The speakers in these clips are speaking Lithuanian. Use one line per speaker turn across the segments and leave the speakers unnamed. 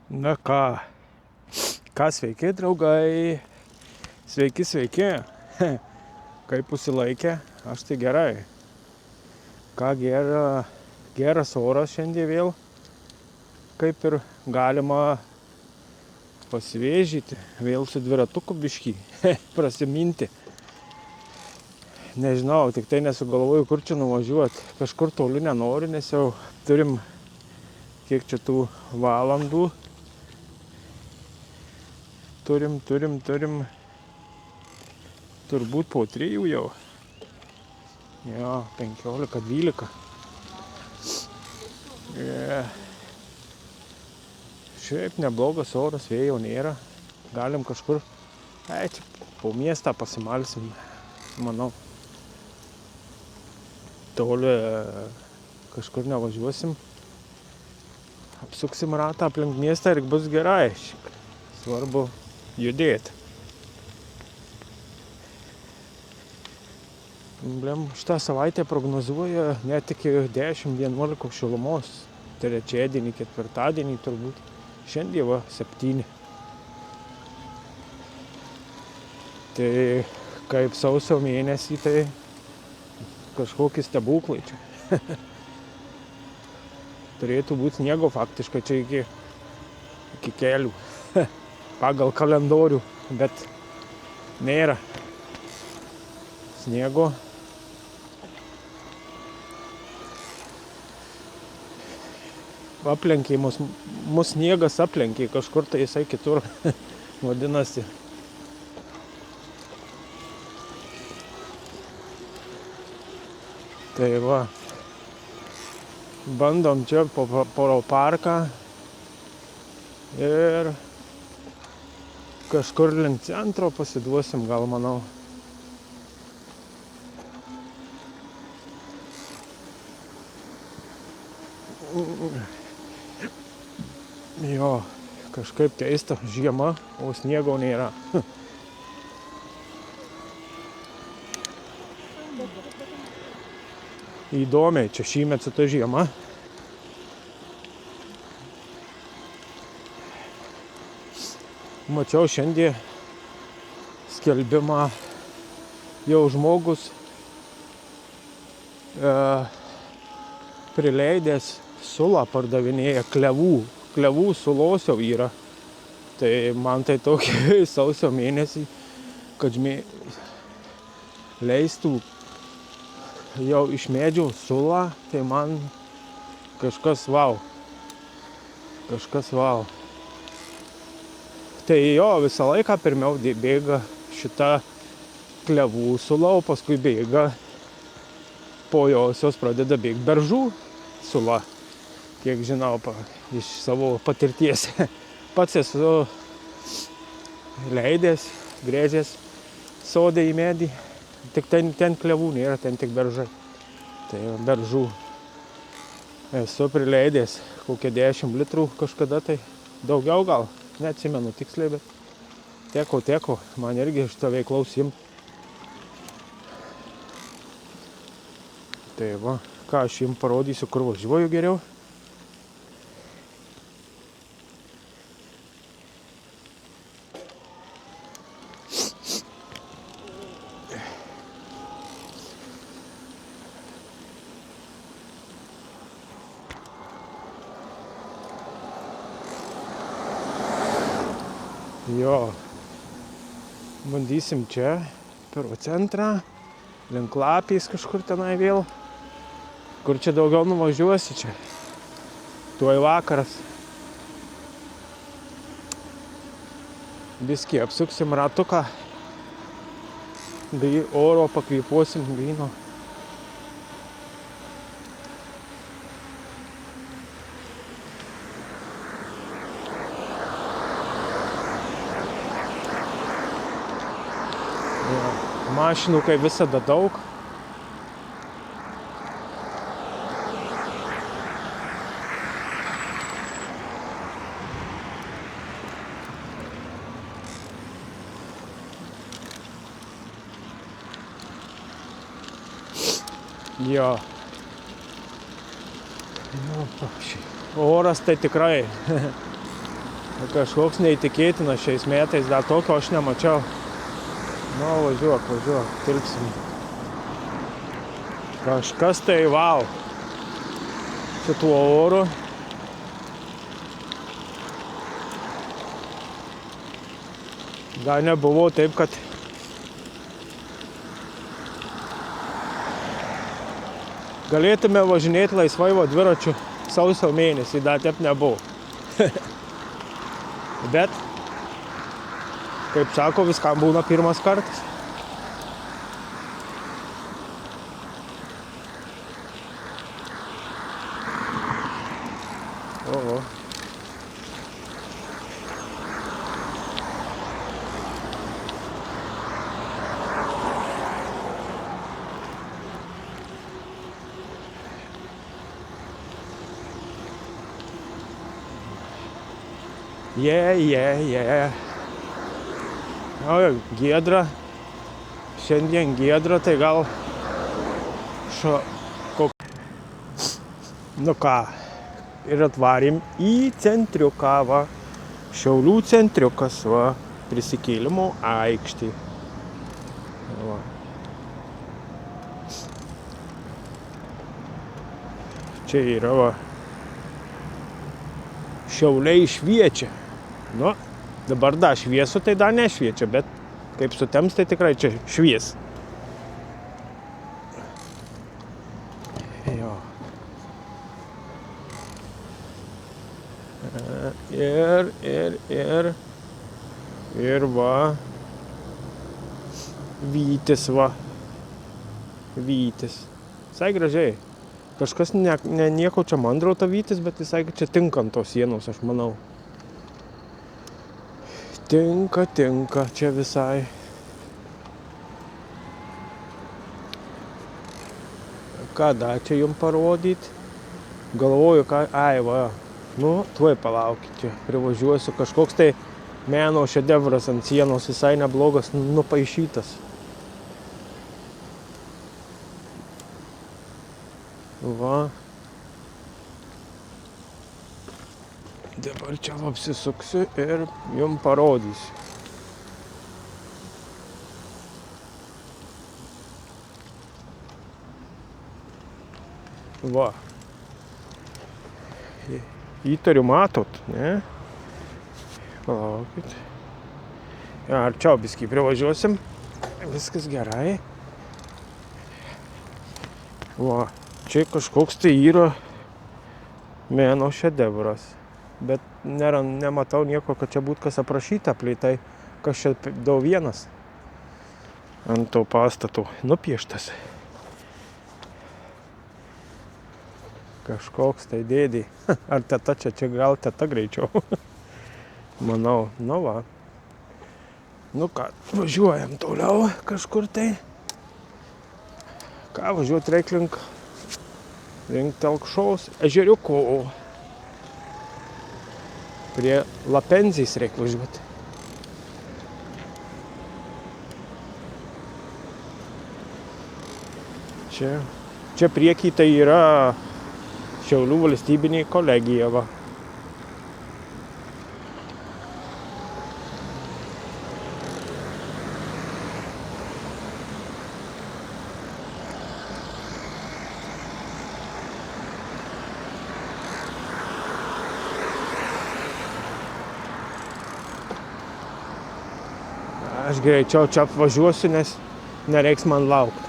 Na ką, sveiki draugai, sveiki, kaip užsilaikė, aš tai gerai. Ką geras oras šiandien vėl, kaip ir galima pasivėžyti, vėl su dviratuku biškį, prasiminti. Nežinau, tik tai nesugalvoju, kur čia nuvažiuoti, kažkur toli nenoriu, nes jau turim kiek čia tų valandų. Turim turbūt po 3 jau. Jo, 15-12. Šiaip neblogas oras, vėjo nėra. Galim kažkur, čia po miestą pasimalsim, manau. Toli kažkur nevažiuosim. Apsuksim ratą aplink miestą ir bus gerai. Svarbu judėti. Šitą savaitę prognozuoja net iki 10-11 šilumos. Trečiadienį, ketvirtadienį turbūt. Šiandien 7. Tai kaip sausio mėnesį, tai kažkokie stebuklai čia. Turėtų būti sniego faktiškai čia iki kelių. Pagal kalendorių, bet nėra sniego. Aplenkė mus sniegas aplenkė, kažkur tai jisai kitur vadinasi. Tai va, bandom čia po parką ir kažkur link centro pasiduosim, gal manau. Jo, kažkaip keista, žiema, o sniego nėra. Įdomiai, čia šįmet su ta žiema. Mačiau šiandien skelbimą, jau žmogus prileidęs sulą pardavinėja, klevų sulos jau yra. Tai man tai tokį sausio mėnesį, kad leistų jau iš medžio sulą, tai man kažkas vau. Tai jo, visą laiką pirmiau bėga šita klevų sula, o paskui bėga po josios pradeda bėgti beržų sula. Kiek žinau iš savo patirties. Pats esu leidęs, grėžęs sodą į medį. Tik ten klevų nėra, ten tik beržai. Tai beržų. Esu prileidęs kokią 10 litrų kažkada, tai daugiau gal. Neatsimenu tiksliai, bet teko, man irgi šitą veiklą užsiimt. Tai va, ką aš jums parodysiu, kur važiuoju geriau. Jo, bandysim čia, per centrą, link Lapės kažkur tenai vėl. Kur čia daugiau nuvažiuosi čia. Tuoj vakaras. Biskį apsuksim ratuką. Oro pakvėpuosim gryno. Mašinų kaip visada daug. Jo. Oras tai tikrai Kažkoks neįtikėtinas šiais metais, dar tokio aš nemačiau. Nu, važiuok, tilpsim. Kažkas tai wow. Šituo oru. Dar nebuvo taip, kad galėtume važinėti laisvai dviračiu sausio mėnesį, dar taip nebuvo. Bet, kaip sako, viskam būna pirmas kartas. Oho. O, giedra. Šiandien giedra, tai gal Nu ką, ir atvarėm į centriuką, va. Šiaulių centriukas, va. Prisikėlimo aikštė. Va. Čia yra, va. Šiauliai šviečia. Nu, dabar dar šviesu, tai dar nešviečia, bet kaip sutems, tai tikrai čia švies. Jo. Ir va. Vytis, va. Vytis. Visai gražiai. Kažkas nieko čia mandrauta vytis, bet visai čia tinka ant tos sienos, aš manau. Tinka čia visai. Ką dar čia jums parodyti? Galvoju, ką... Ai, va. Nu, tuoj palaukit čia. Privažiuosiu. Kažkoks tai meno šedevras ant sienos, visai neblogas, nupaišytas. Va. Dabar čia apsisuksiu ir jums parodysiu. Va. Įtariu matot, ne? Palaukit. Arčiau biskį privažiuosim. Viskas gerai. Va. Čia kažkoks tai yra meno šedevras. Bet nematau nieko, kad čia būtų kas aprašyta plytai. Kas čia daug vienas ant to pastato nupieštas. Kažkoks tai dėdė. Ar teta čia gal teta greičiau. Manau, nu va. Nu ką, važiuojam toliau kažkur tai. Ką važiuoti reik link Telkšos ežeriuko. Prie Lapenzijos reik važiuoti. Čia prieky tai yra Šiaulių valstybinė kolegija, va. Aš greičiau čia apvažiuosiu, nes nereiks man laukti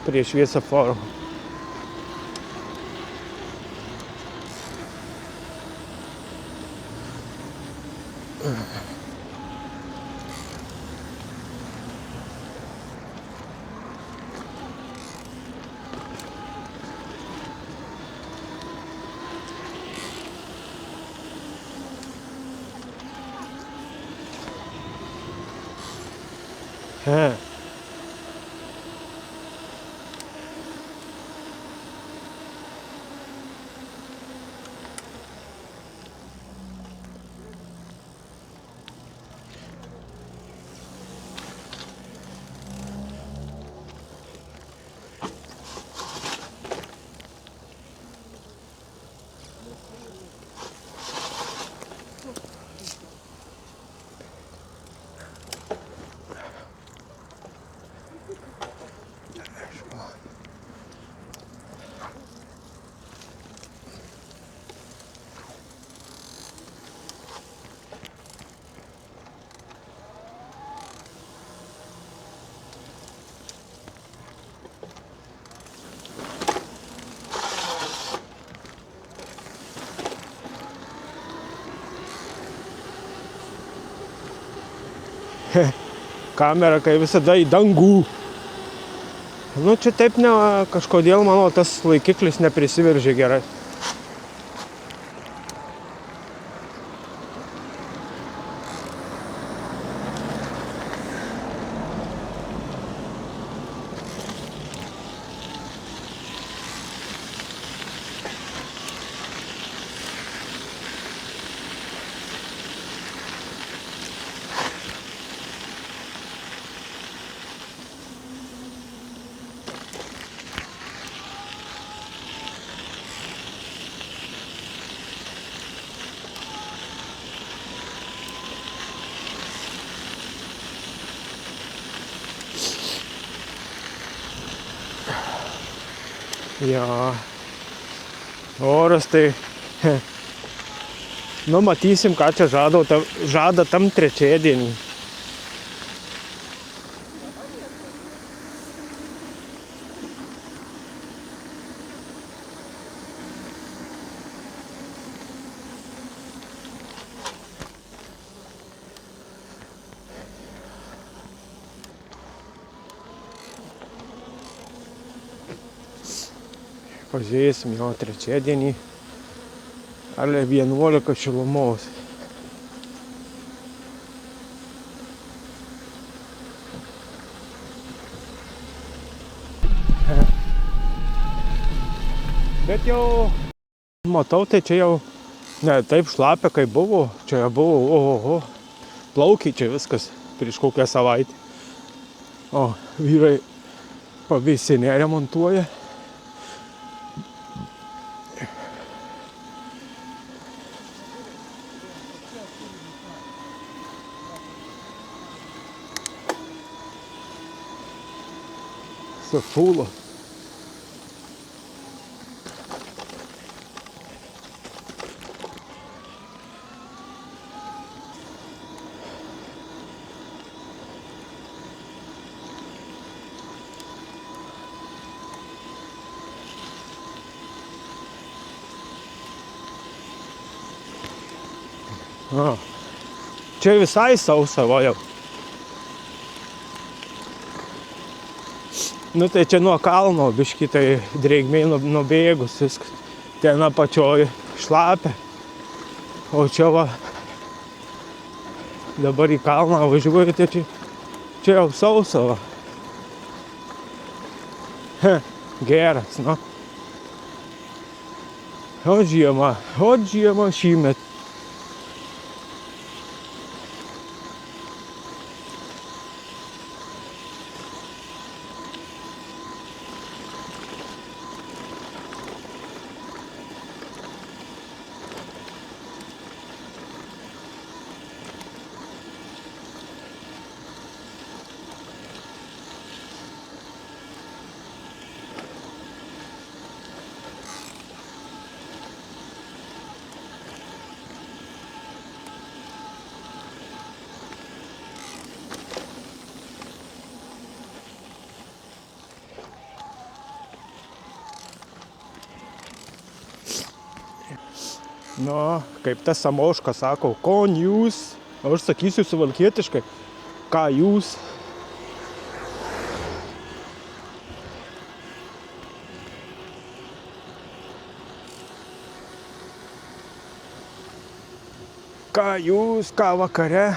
prie šviesoforo. Kamera, kai visada į dangų. Nu, čia taip kažkodėl, manau, tas laikiklis neprisiveržė gerai. Jo, oras tai, nu matysim, ką čia žada tam trečiadienį. Pažiūrėsim jo trečiadienį, ar 11 šilumos. Bet jau matau, tai čia jau ne taip šlapia, kaip buvo. Čia buvo, plaukiai čia viskas prieš kokią savaitę. O vyrai pavėsinę remontuoja. Fulo. Čia visai sausa va jau. Nu tai čia nuo kalno biškį tai drėgmei nubėgus viskas. Ten apačioj šlapia. O čia va dabar į kalną važiuoju, tai čia jau sausa va. Geras, nu. O žiema šįmet. Nu, kaip tas Samoška sako, kon jūs, aš sakysiu suvalkietiškai, ką jūs. Ką jūs, ką vakare.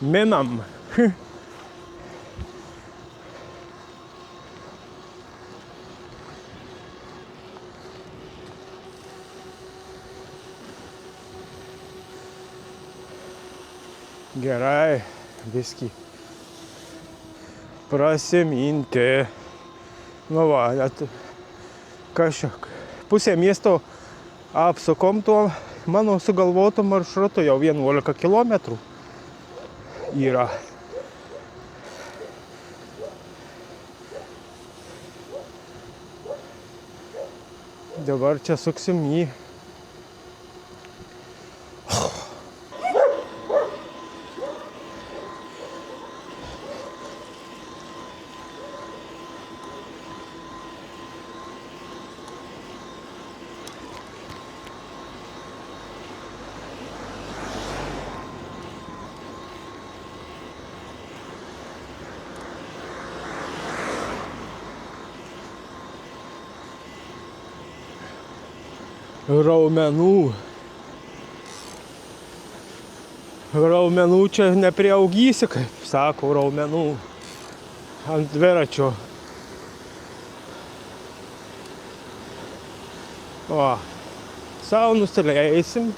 Minam. Gerai, biskį prasiminti. Nu va, kažkiek. Pusė miesto apsukom tuo mano sugalvotų maršrutų, jau 11 kilometrų yra. Dabar čia suksim į raumenų. Raumenų čia nepriaugysi, kaip sako, raumenų ant dviračio. O, sau nusileisim.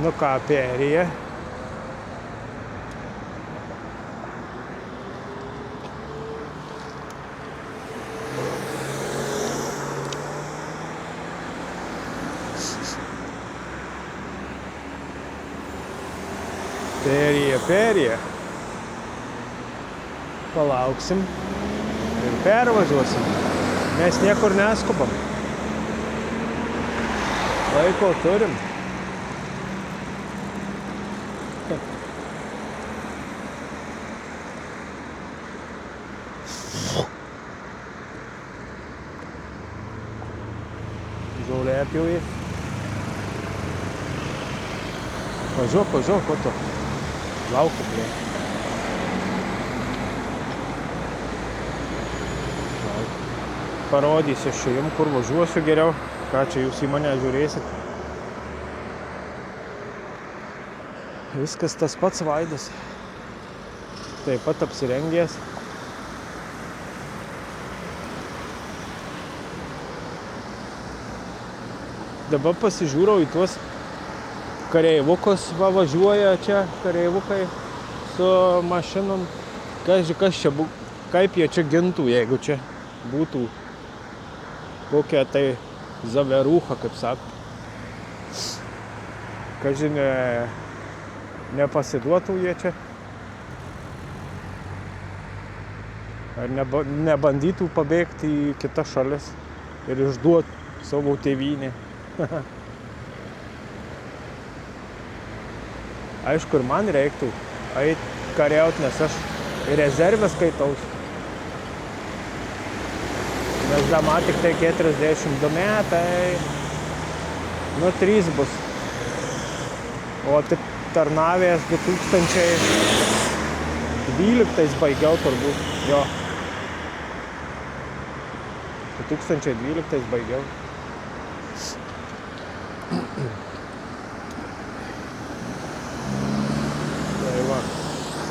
Nu ką, perėję. Perėję. Palauksim ir pervažiuosim. Mes niekur neskubam. Laiko turim. Žolė apjauji. Važiuok, ko tu? Laukiu prie. Parodysiu aš čia jums, kur važiuosiu geriau. Ką čia jūs į mane žiūrėsit. Viskas tas pats Vaidas. Taip pat apsirengęs. Dabar pasižiūrau į tuos kareivukus, važiuoja čia kareivukai su mašinom. Kas čia, kaip jie čia gintų, jeigu čia būtų kokia tai zaverūcha, kaip sako. Kas nepasiduotų jie čia. Ar nebandytų pabėgti į kitas šalis ir išduoti savo tėvynę. Aišku, ir man reiktų eit kariaut, nes aš rezervę skaitaus. Nes dama tik tai 42 metai, nu 3 bus. O tarnavęs 2012 baigiau turbūt, jo. 2012 baigiau. Tai va,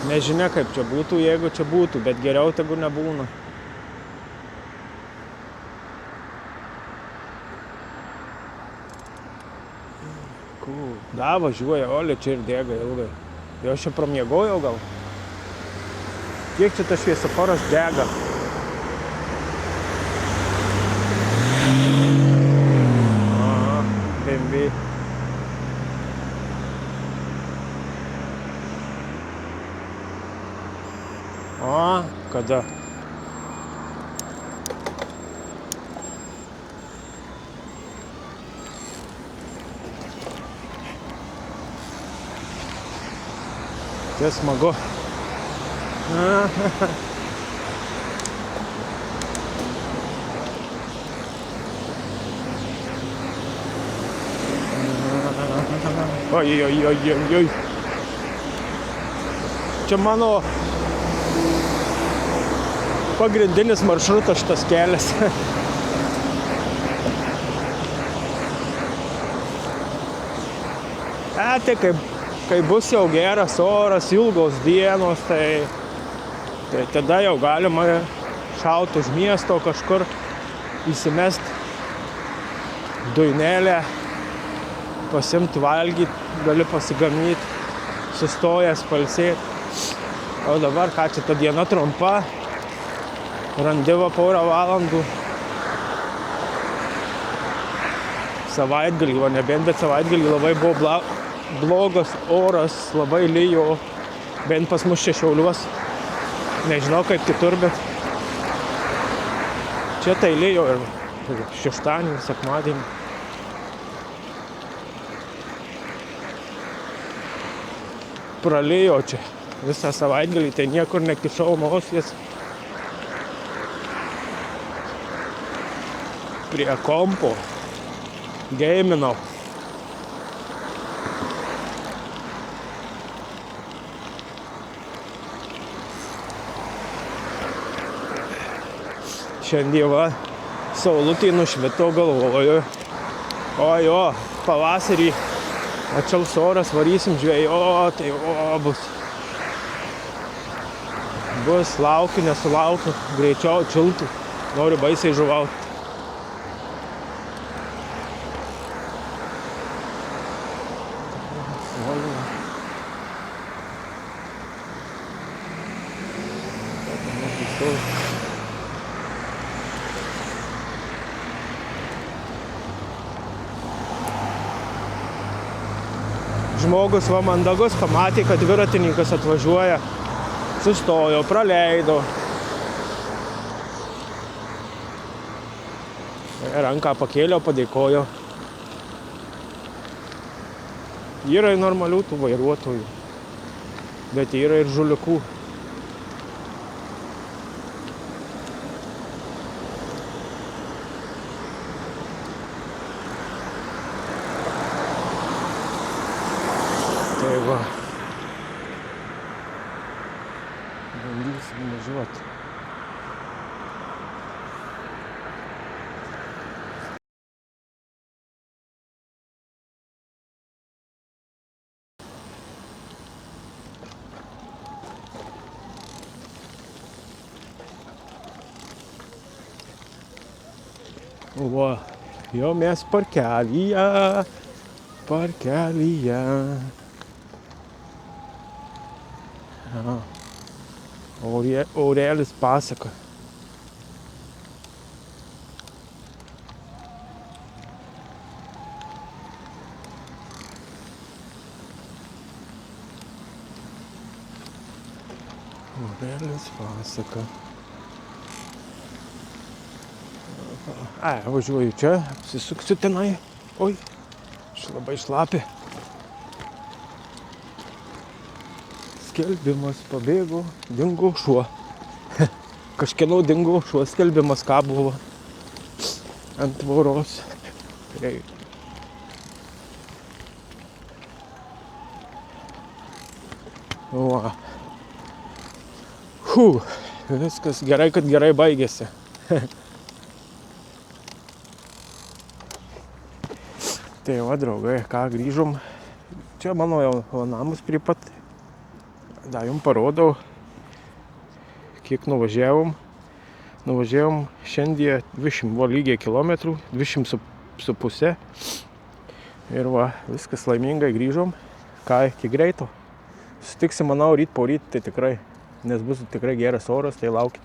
nežinia kaip čia būtų, jeigu čia būtų, bet geriau tegu nebūna. Da, važiuoja, olė čia ir dega ilgai. Jau aš čia pramiegojau gal. Kiek čia tas šviesoforas dega? Aha, BMW. O, kada? Tai smagu. Oi. Čia mano pagrindinis maršrutas šitas kelias. Tai kai bus jau geras oras, ilgos dienos, tai tada jau galima šaut už miesto kažkur, įsimest dujnelę, pasimt valgyt, gali pasigamnyt, sustojęs, pailsėt. O dabar ką čia ta diena trumpa, randi va porą valandų. Savaitgalį, o nebent, bet savaitgalį labai buvo blogas oras, labai lijo, bent pas mus čia Šiauliuos. Nežinau kaip kitur, bet čia tai lijo ir šeštadienį, sekmadienį. pralijo čia visą savaitgalį, tai niekur nekišau nosies prie kompo, geiminau. Šiandien va, saulutė nušvito, galvoju, jo, pavasarį atšals oras, varysim žvejoti, bus, laukiu, nesulaukiu, greičiau atšiltų, noriu baisiai žuvauti. Žmogus va mandagus pamatė, kad dviratininkas atvažiuoja, sustojo, praleido. Ranką pakėlė, padėkojo. Yra normalių tų vairuotojų, bet yra ir žuliukų. Tai va, bandysim važiuoti. Va, jau mes parkelyje. Aurelis pasaka. Aurelis pasaka. Važiuoju čia, apsisuksiu tenai. Oi, labai šlapia. Skelbimas pabėgo, dingo šuo. Kažkieno dingo šuo, skelbimas kabo ant tvoros. Va. Viskas gerai, kad gerai baigėsi. Tai va, draugai, ką grįžom. Čia mano jau namus prie pat. Da, jums parodau, kiek nuvažiavom. Nuvažiavom šiandien 200 lygiai kilometrų, 200,5. Ir va, viskas laimingai grįžom. Ką, iki greito. Sutiksim, manau, ryt po ryt, tai tikrai, nes bus tikrai geras oras, tai laukit.